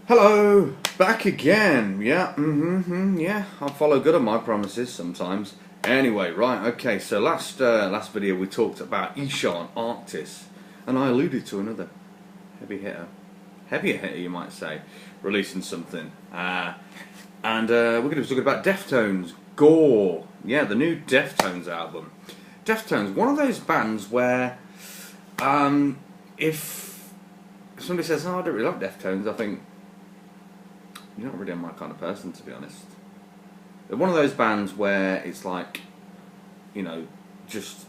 Hello, back again. Yeah, yeah. I'll follow good on my promises sometimes. Anyway, right, okay. So last video we talked about Ishan Arctis, and I alluded to another heavy hitter, heavier hitter, you might say, releasing something. And we're going to be talking about Deftones Gore. Yeah, the new Deftones album. Deftones, one of those bands where, if somebody says, "Oh, I don't really like Deftones," I think, you're not really my kind of person, to be honest. They're one of those bands where it's like, just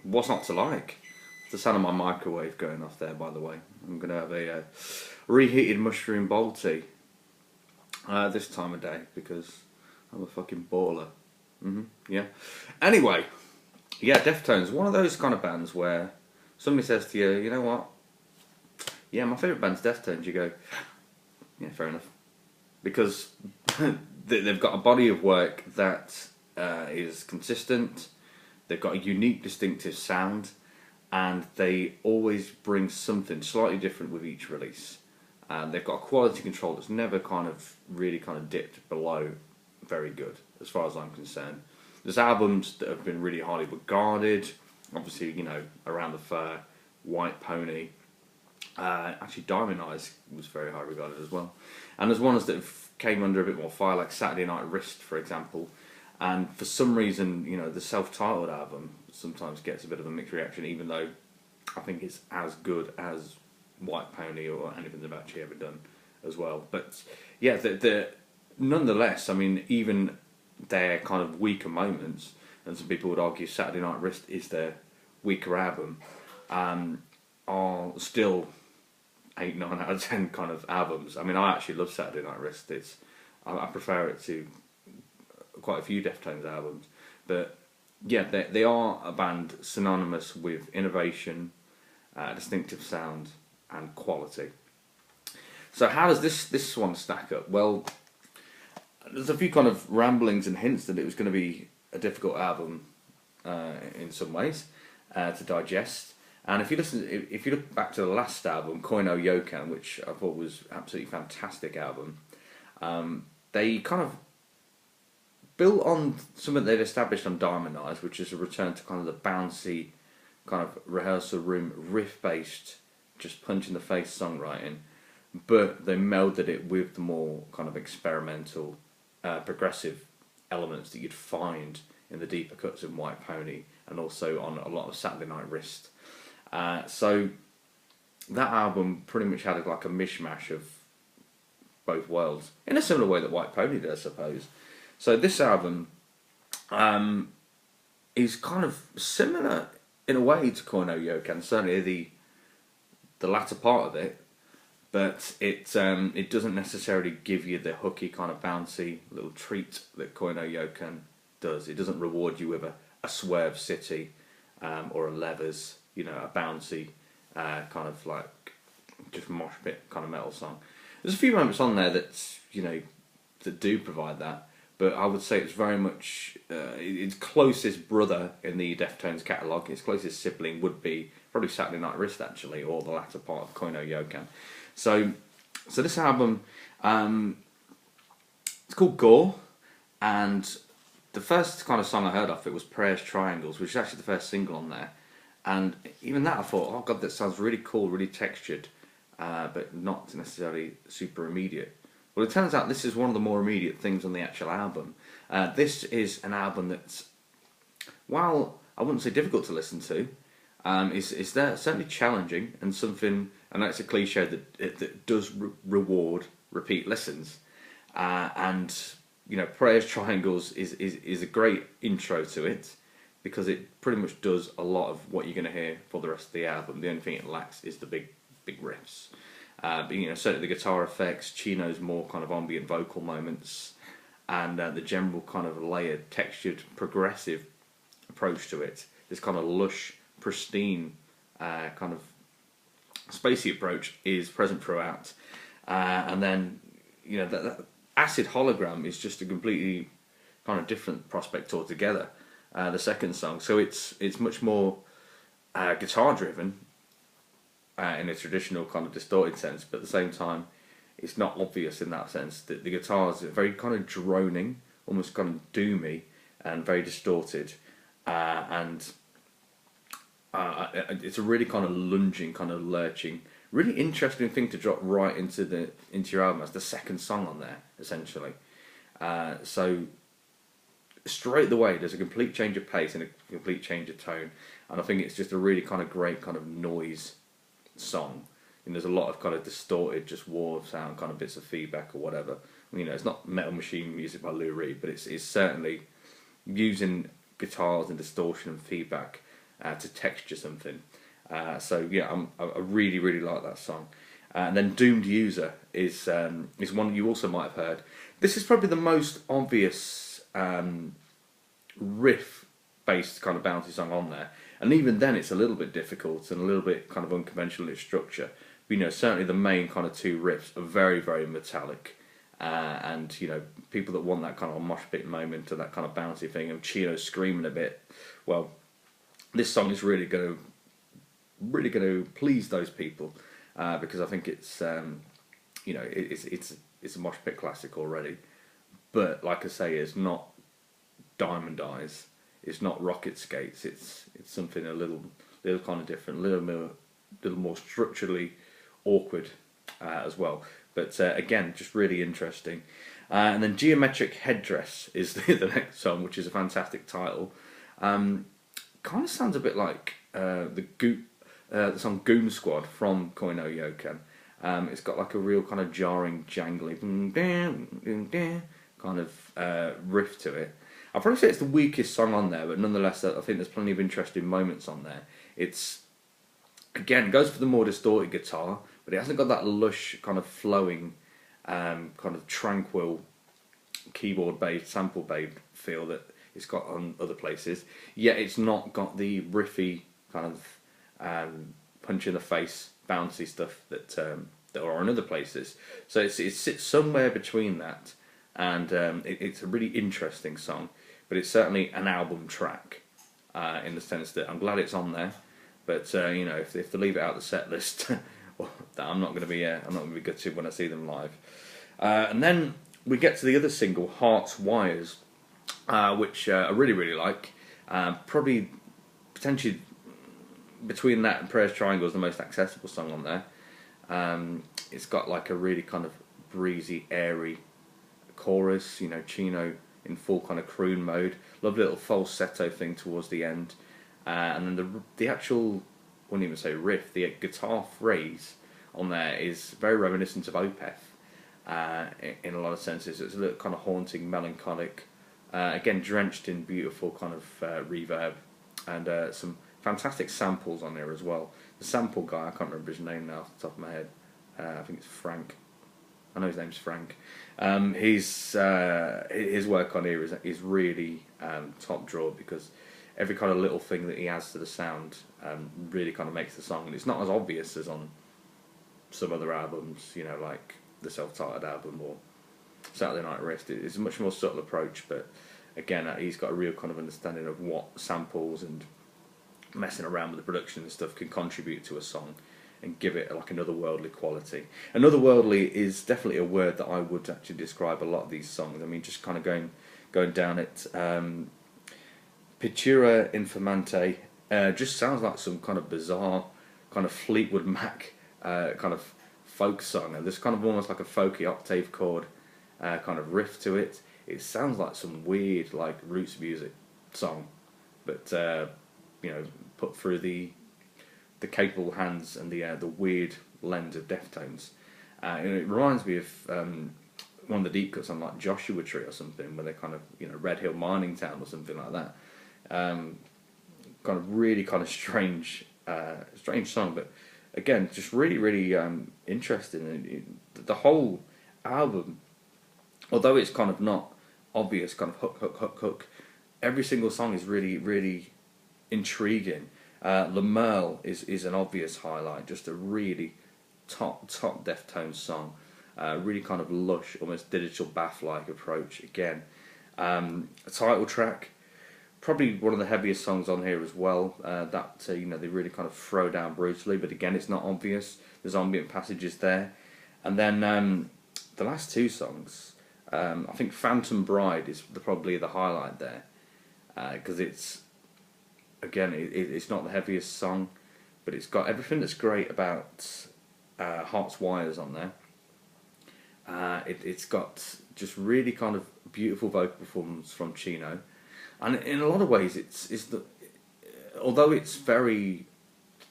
what's not to like. It's the sound of my microwave going off there, by the way. I'm going to have a reheated mushroom bowl tea this time of day because I'm a fucking baller. Yeah. Anyway, yeah, Deftones, one of those kind of bands where somebody says to you, you know what? Yeah, my favourite band's Deftones. You go, yeah, fair enough. Because they've got a body of work that is consistent, they've got a unique, distinctive sound, and they always bring something slightly different with each release. They've got a quality control that's never really dipped below very good, as far as I'm concerned. There's albums that have been really highly regarded, obviously, Around the Fur, White Pony. Actually, Diamond Eyes was very high regarded as well. And there's ones that came under a bit more fire, like Saturday Night Wrist, for example. And for some reason, the self-titled album sometimes gets a bit of a mixed reaction, even though I think it's as good as White Pony or anything they've actually ever done as well. But yeah, nonetheless, I mean, even their kind of weaker moments, and some people would argue Saturday Night Wrist is their weaker album, are still 8, 9 out of 10 kind of albums. I mean, I actually love Saturday Night Wrist. I prefer it to quite a few Deftones albums. But yeah, they are a band synonymous with innovation, distinctive sound, and quality. So how does this one stack up? Well, there's a few kind of ramblings and hints that it was going to be a difficult album in some ways to digest. And if you look back to the last album, Koi no Yokan, which I thought was absolutely fantastic album, they kind of built on something they'd established on Diamond Eyes, which is a return to kind of the bouncy, kind of rehearsal room, riff-based, just punch-in-the-face songwriting, but they melded it with the more kind of experimental, progressive elements that you'd find in the deeper cuts in White Pony, and also on a lot of Saturday Night Wrist. So that album pretty much had like a mishmash of both worlds, in a similar way that White Pony did, I suppose. So this album is kind of similar in a way to Koi no Yokan, certainly the latter part of it, but it doesn't necessarily give you the hooky kind of bouncy little treat that Koi no Yokan does. It doesn't reward you with a Swerve City or a Levers, a bouncy kind of like just mosh pit kind of metal song. There's a few moments on there that that do provide that, but I would say it's very much its closest brother in the Deftones catalogue. Its closest sibling would be probably Saturday Night Wrist, actually, or the latter part of Koi no Yokan. So this album, it's called Gore, and the first kind of song I heard of it was Prayers Triangles, which is actually the first single on there. And even that I thought, oh god, that sounds really cool, really textured, but not necessarily super immediate. Well, it turns out this is one of the more immediate things on the actual album. This is an album that's, while I wouldn't say difficult to listen to, is certainly challenging and something, and that's a cliche that does reward repeat listens. And Prayers Triangles is a great intro to it, because it pretty much does a lot of what you're going to hear for the rest of the album. The only thing it lacks is the big riffs. But certainly the guitar effects, Chino's more kind of ambient vocal moments, and the general kind of layered, textured, progressive approach to it. This kind of lush, pristine, kind of spacey approach is present throughout. And then, that Acid Hologram is just a completely kind of different prospect altogether. The second song, so it's much more guitar driven in a traditional kind of distorted sense, but at the same time it's not obvious in that sense. The guitars are very kind of droning, almost kind of doomy, and very distorted, and it's a really kind of lunging, kind of lurching, really interesting thing to drop right into your album as the second song on there, essentially. So straight away, there's a complete change of pace and a complete change of tone, and I think it's just a really kind of great kind of noise song. And there's a lot of kind of distorted, just wall sound, kind of bits of feedback or whatever. You know, it's not Metal Machine music by Lou Reed, but it's certainly using guitars and distortion and feedback to texture something. So yeah, I really really like that song. And then Doomed User is one you also might have heard. This is probably the most obvious riff-based kind of bouncy song on there, and even then it's a little bit difficult and a little bit kind of unconventional in its structure. But, you know, certainly the main kind of two riffs are very very metallic, and you know, people that want that kind of mosh pit moment or that kind of bouncy thing of Chino screaming a bit, well, this song is really going to please those people, because I think it's you know, it's a mosh pit classic already. But like I say, it's not Diamond Eyes, it's not Rocket Skates. It's something a little kind of different, little more structurally awkward as well. But again, just really interesting. And then Geometric Headdress is the next song, which is a fantastic title. Kind of sounds a bit like the song Goon Squad from Koi no Yokan. It's got like a real kind of jarring, jangly kind of riff to it. I'd probably say it's the weakest song on there, but nonetheless, I think there's plenty of interesting moments on there. It's, again, goes for the more distorted guitar, but it hasn't got that lush, kind of flowing, kind of tranquil keyboard-based, sample-based feel that it's got on other places. Yet it's not got the riffy, kind of punch-in-the-face, bouncy stuff that are on other places. So it sits somewhere between that, and it's a really interesting song. But it's certainly an album track, in the sense that I'm glad it's on there. But you know, if they leave it out of the set list, well, I'm not going to be gutted when I see them live. And then we get to the other single, Heart's Wires, which I really really like. Probably potentially between that and Prayers Triangle is the most accessible song on there. It's got like a really kind of breezy, airy chorus. You know, Chino in full kind of croon mode. Lovely little falsetto thing towards the end, and then the actual, I wouldn't even say riff, the guitar phrase on there is very reminiscent of Opeth in a lot of senses. It's a little kind of haunting, melancholic, again drenched in beautiful kind of reverb, and some fantastic samples on there as well. The sample guy, I can't remember his name now off the top of my head. I think it's Frank. I know his name's Frank. His work on here is really top drawer, because every kind of little thing that he adds to the sound really kind of makes the song, and it's not as obvious as on some other albums, you know, like the self-titled album or Saturday Night Rest. It's a much more subtle approach, but again, he's got a real kind of understanding of what samples and messing around with the production and stuff can contribute to a song and give it like an otherworldly quality. And otherworldly is definitely a word that I would actually describe a lot of these songs. I mean, just kind of going down it. Pittura Infamante just sounds like some kind of bizarre kind of Fleetwood Mac kind of folk song, and there's kind of almost like a folky octave chord kind of riff to it. It sounds like some weird like roots music song, but you know, put through the capable hands and the weird lens of Deftones. And it reminds me of one of the deep cuts on like Joshua Tree or something, where they kind of, you know, Red Hill Mining Town or something like that. Kind of really kind of strange song, but again, just really really interesting. The whole album, although it's kind of not obvious, kind of hook, every single song is really really intriguing. Le Merle is an obvious highlight, just a really top Deftones song, really kind of lush, almost digital bath-like approach again. A title track, probably one of the heaviest songs on here as well. You know, they really kind of throw down brutally, but again, it's not obvious. There's ambient passages there. And then the last two songs, I think Phantom Bride is probably the highlight there, because it's, again, it's not the heaviest song, but it's got everything that's great about Heart's Wires on there. It's got just really kind of beautiful vocal performance from Chino, and in a lot of ways, although it's very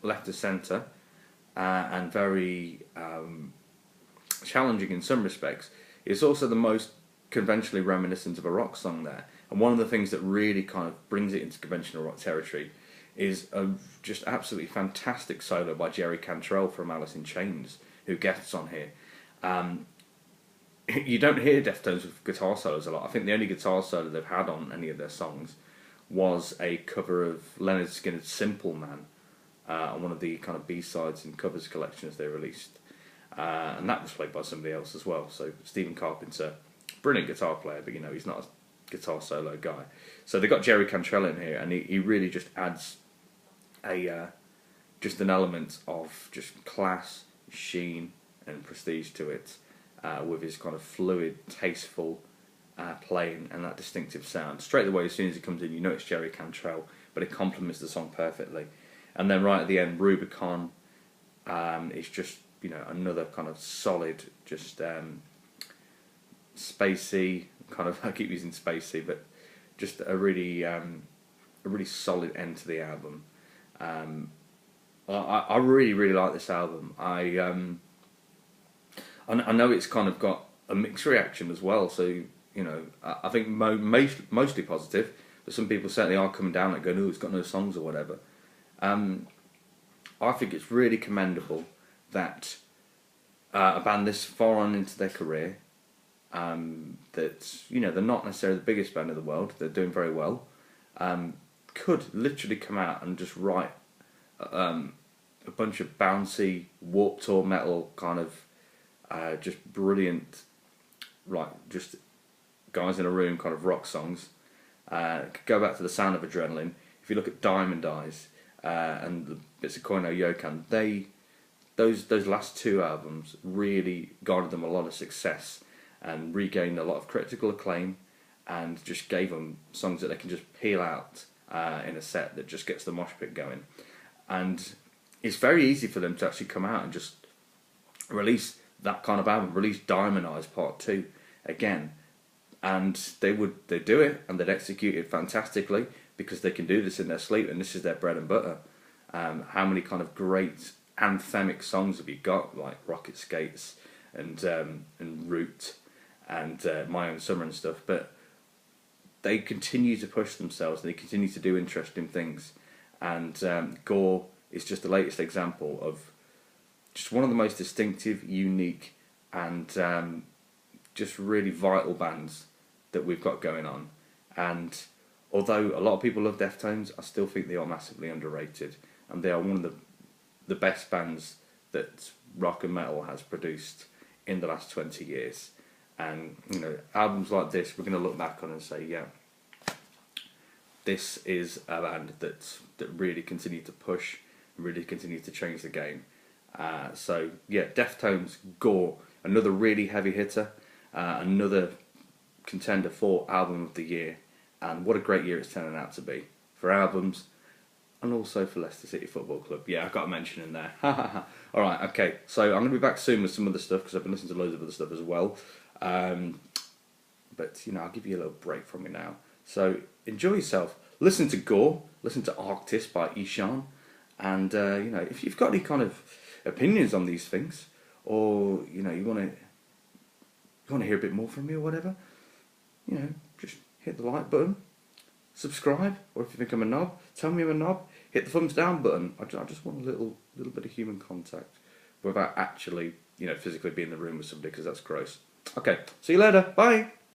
left of centre and very challenging in some respects, it's also the most conventionally reminiscent of a rock song there. And one of the things that really kind of brings it into conventional rock territory is a just absolutely fantastic solo by Jerry Cantrell from Alice in Chains, who guests on here. You don't hear Deftones with guitar solos a lot. I think the only guitar solo they've had on any of their songs was a cover of Leonard Skinner's Simple Man on one of the kind of B-sides and covers collections they released. And that was played by somebody else as well. So Stephen Carpenter, brilliant guitar player, but he's not a guitar solo guy. So they got Jerry Cantrell in here, and he really just adds just an element of just class, sheen, and prestige to it, with his kind of fluid, tasteful playing and that distinctive sound. Straight away, as soon as he comes in, you know it's Jerry Cantrell, but it complements the song perfectly. And then right at the end, Rubicon is just another kind of solid, just spacey kind of. I keep using spacey, but just a really solid end to the album. I really like this album. I know it's kind of got a mixed reaction as well. So I think mostly positive, but some people certainly are coming down and going, "Oh, it's got no songs" or whatever. I think it's really commendable that a band this far on into their career, that they're not necessarily the biggest band in the world, they're doing very well, could literally come out and just write a bunch of bouncy Warped Tour metal kind of just brilliant, like just guys in a room kind of rock songs. Go back to the sound of Adrenaline. If you look at Diamond Eyes and the bits of Koino Yokan, those last two albums really garnered them a lot of success and regained a lot of critical acclaim, and just gave them songs that they can just peel out in a set that just gets the mosh pit going. And it's very easy for them to actually come out and just release that kind of album, release Diamond Eyes Part 2 again, and they'd do it and they'd execute it fantastically, because they can do this in their sleep and this is their bread and butter. How many kind of great anthemic songs have you got, like Rocket Skates and Root and My Own Summer and stuff, but they continue to push themselves and they continue to do interesting things. And Gore is just the latest example of just one of the most distinctive, unique, and just really vital bands that we've got going on. And although a lot of people love Deftones, I still think they are massively underrated, and they are one of the best bands that rock and metal has produced in the last 20 years. And albums like this, we're going to look back on and say, yeah, this is a band that really continued to push, really continued to change the game. So yeah, Deftones Gore, another really heavy hitter, another contender for album of the year, and what a great year it's turning out to be for albums, and also for Leicester City Football Club. Yeah, I've got to mention in there. Alright, okay, so I'm going to be back soon with some other stuff, because I've been listening to loads of other stuff as well. But I'll give you a little break from me now. So enjoy yourself. Listen to Gore, listen to Arctis by Ishan, and if you've got any kind of opinions on these things, or you want to hear a bit more from me or whatever, just hit the like button, subscribe, or if you think I'm a knob, tell me I'm a knob. Hit the thumbs down button. I just want a little bit of human contact without actually physically being in the room with somebody, because that's gross. Okay, see you later. Bye.